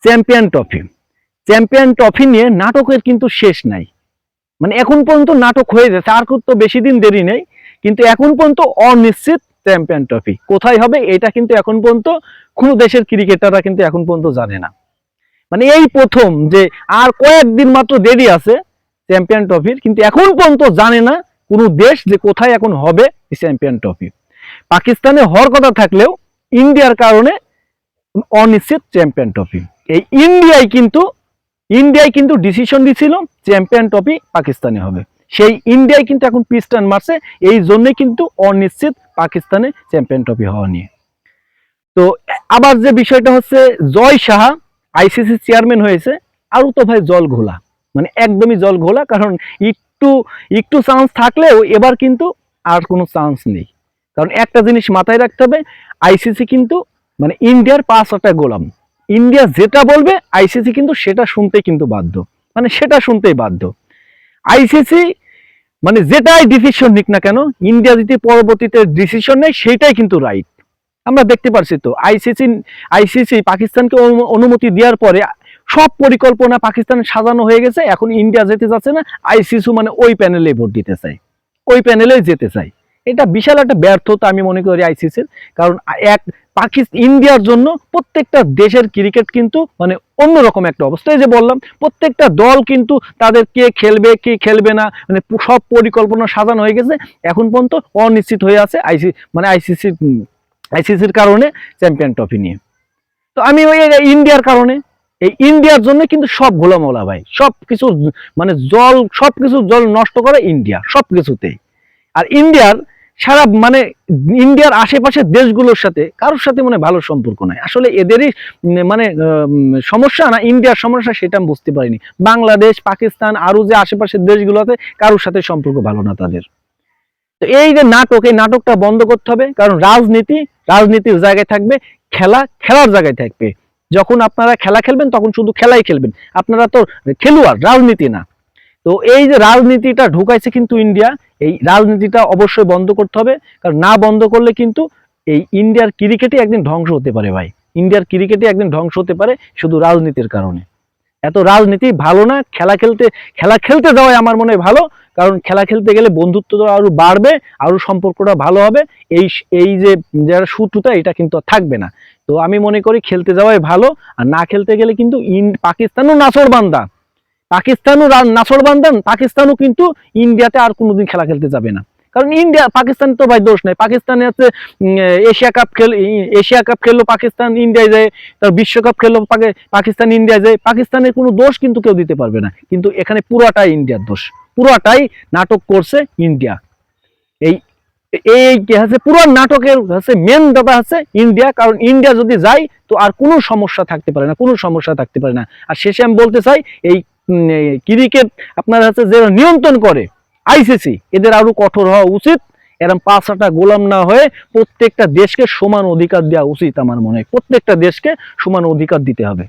Champion trophy নিয়ে নাটকের কিন্তু শেষ নাই। মানে এখন পর্যন্ত নাটক হয়ে যাচ্ছে, আর তো বেশি দিন দেরি নেই, কিন্তু এখন পর্যন্ত অনিশ্চিত চ্যাম্পিয়ন ট্রফি কোথায় হবে এটা কিন্তু এখন পর্যন্ত কোনো দেশের ক্রিকেটাররা কিন্তু এখন পর্যন্ত জানে না। মানে এই প্রথম যে আর কয়েকদিন মাত্র দেরি আছে চ্যাম্পিয়ন ট্রফির, কিন্তু এখন পর্যন্ত জানে না কোনো দেশ যে কোথায় এখন হবে চ্যাম্পিয়ন ট্রফি। পাকিস্তানে হওয়ার কথা থাকলেও ইন্ডিয়ার কারণে অনিশ্চিত চ্যাম্পিয়ন ট্রফি। এই ইন্ডিয়ায় কিন্তু ডিসিশন দিছিল চ্যাম্পিয়ন ট্রফি পাকিস্তানে হবে, সেই ইন্ডিয়ায় কিন্তু এখন পিস্টান মারছে, এই জন্যই কিন্তু অনিশ্চিত পাকিস্তানে চ্যাম্পিয়ন ট্রফি হওয়া নিয়ে। তো আবার যে বিষয়টা হচ্ছে জয় সাহা আইসিসি চেয়ারম্যান হয়েছে, আরও তো ভাই জল ঘোলা, মানে একদমই জল ঘোলা। কারণ একটু একটু চান্স থাকলেও এবার কিন্তু আর কোনো চান্স নেই। কারণ একটা জিনিস মাথায় রাখতে হবে, আইসিসি কিন্তু মানে ইন্ডিয়ার 5 গোলাম। ইন্ডিয়া যেটা বলবে আইসিসি কিন্তু সেটা শুনতে কিন্তু বাধ্য, মানে সেটা শুনতেই বাধ্য। আইসিসি মানে যেটাই ডিসিশন নিক না কেন, ইন্ডিয়া যদি পরবর্তীতে ডিসিশন নেয় সেটাই কিন্তু রাইট। আমরা দেখতে পারছি তো আইসিসি পাকিস্তানকে অনুমতি দেওয়ার পরে সব পরিকল্পনা পাকিস্তানে সাজানো হয়ে গেছে, এখন ইন্ডিয়া যেতে যাচ্ছে না, আইসিসি মানে ওই প্যানেলে ভোট দিতে চাই, ওই প্যানেলে যেতে চাই। এটা বিশাল একটা ব্যর্থতা আমি মনে করি আইসিসির। কারণ ইন্ডিয়ার জন্য প্রত্যেকটা দেশের ক্রিকেট কিন্তু মানে অন্যরকম একটা অবস্থায়, যে বললাম প্রত্যেকটা দল কিন্তু তাদের কে খেলবে কে খেলবে না মানে সব পরিকল্পনা সাজানো হয়ে গেছে, এখন পর্যন্ত অনিশ্চিত হয়ে আছে আইসিসির কারণে চ্যাম্পিয়ন ট্রফি নিয়ে। তো আমি ওই ইন্ডিয়ার কারণে, এই ইন্ডিয়ার জন্য কিন্তু সব ঘোলামোলা ভাই, সবকিছু মানে সবকিছু জল নষ্ট করে ইন্ডিয়া সবকিছুতেই। আর ইন্ডিয়ার আশেপাশের দেশগুলোর সাথে কারোর সাথে মানে ভালো সম্পর্ক নাই, আসলে এদেরই মানে সমস্যা না ইন্ডিয়ার সমস্যা, সেটা আমি বুঝতে পারিনি। বাংলাদেশ, পাকিস্তান, আরো যে আশেপাশের দেশগুলো আছে কারোর সাথে সম্পর্ক ভালো না তাদের। তো এই যে নাটক, এই নাটকটা বন্ধ করতে হবে। কারণ রাজনীতির জায়গায় থাকবে, খেলার জায়গায় থাকবে। যখন আপনারা খেলা খেলবেন তখন শুধু খেলাই খেলবেন, আপনারা তো খেলোয়াড়, রাজনীতি না। তো এই যে রাজনীতিটা ঢুকাইছে কিন্তু ইন্ডিয়া, এই রাজনীতিটা অবশ্যই বন্ধ করতে হবে। কারণ না বন্ধ করলে কিন্তু এই ইন্ডিয়ার ক্রিকেটই একদিন ধ্বংস হতে পারে ভাই, ইন্ডিয়ার ক্রিকেটই একদিন ধ্বংস হতে পারে শুধু রাজনীতির কারণে। এত রাজনীতি ভালো না, খেলা খেলতে যাওয়াই আমার মনে হয় ভালো। কারণ খেলা খেলতে গেলে বন্ধুত্ব আরো বাড়বে, আরো সম্পর্কটা ভালো হবে। এই যে যারা শত্রুতা এটা কিন্তু থাকবে না। তো আমি মনে করি খেলতে যাওয়াই ভালো। আর না খেলতে গেলে কিন্তু পাকিস্তানও কিন্তু ইন্ডিয়াতে আর কোনোদিন খেলা খেলতে যাবে না। কারণ পাকিস্তান তো ভাই দোষ নাই, পাকিস্তানে আছে এশিয়া কাপ খেললো পাকিস্তান ইন্ডিয়ায় যায়, তার বিশ্বকাপ খেললো পাকিস্তান ইন্ডিয়ায় যায়, পাকিস্তানের কোনো দোষ কিন্তু কেউ দিতে পারবে না। কিন্তু এখানে পুরাটাই ইন্ডিয়ার দোষ, পুরাটাই নাটক করছে ইন্ডিয়া। এই পুরো নাটকের মেন দাদা হচ্ছে ইন্ডিয়া। কারণ ইন্ডিয়া যদি যায় তো আর কোনো সমস্যা থাকতে পারে না, আর শেষে আমি বলতে চাই এই ক্রিকেট আপনার যে নিয়ন্ত্রণ করে আইসিসি, এদের আরো কঠোর হওয়া উচিত। এরকম 5-6টা গোলাম না হয়ে প্রত্যেকটা দেশকে সমান অধিকার দেওয়া উচিত। আমার মনে হয় প্রত্যেকটা দেশকে সমান অধিকার দিতে হবে।